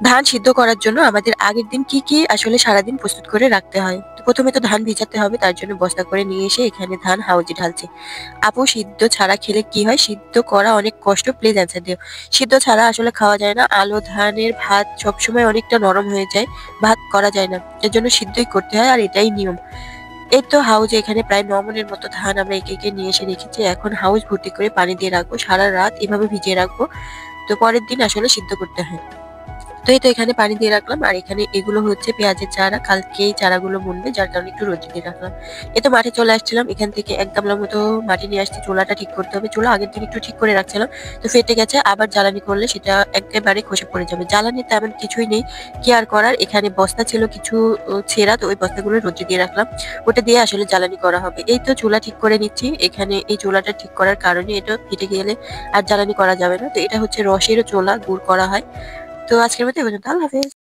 ধান সিদ্ধ করার জন্য আমাদের আগের দিন কি আসলে সারাদিন প্রস্তুত করে রাখতে হয়। তো প্রথমে তো ধান ভিজাতে হবে, তার জন্য বস্তা করে নিয়ে এসে এখানে ধান হাউজে ঢালছি। আপু, সিদ্ধ ছাড়া খেলে কি হয়? সিদ্ধ করা অনেক কষ্ট, প্লিজ অ্যান্সার দিও। সিদ্ধ ছাড়া আসলে খাওয়া যায় না। আলো ধানের ভাত সবসময় অনেকটা নরম হয়ে যায়, ভাত করা যায় না। এর জন্য সিদ্ধই করতে হয়, আর এটাই নিয়ম। এই তো হাউজে এখানে প্রায় 9 মণের মতো ধান আমরা একে একে নিয়ে এসে রেখেছি। এখন হাউজ ভর্তি করে পানি দিয়ে রাখবো, সারা রাত এভাবে ভিজিয়ে রাখবো। তো পরের দিন আসলে সিদ্ধ করতে হয়। তো এই তো এখানে পানি দিয়ে রাখলাম, আর এখানে এগুলো হচ্ছে পেঁয়াজের চারা। কালকে এই চারাগুলো বুনবে, যার কারণে একটু রোদে দিয়ে রাখলাম। এই তো মাঠে চলে আসছিলাম, এখান থেকে 1 গামলার মতো মাটি নিয়ে আসছি। চুলাটা ঠিক করতে হবে। চুলা আগের দিন একটু ঠিক করে রাখছিলাম, তো ফেটে গেছে। আবার জ্বালানি করলে সেটা একেবারে খসে পড়ে যাবে। জ্বালানি তেমন কিছুই নেই, কি আর করার। এখানে বস্তা ছিল কিছু ছেঁড়া, তো ওই বস্তাগুলো রোদে দিয়ে রাখলাম। ওটা দিয়ে আসলে জ্বালানি করা হবে। এই তো চুলা ঠিক করে নিচ্ছি। এখানে এই চুলাটা ঠিক করার কারণে এটা ফেটে গেলে আর জ্বালানি করা যাবে না। তো এটা হচ্ছে রসের চুলা, গুড় করা হয়। তো আজকের মতো এ পর্যন্ত। আল্লাহ হাফেজ।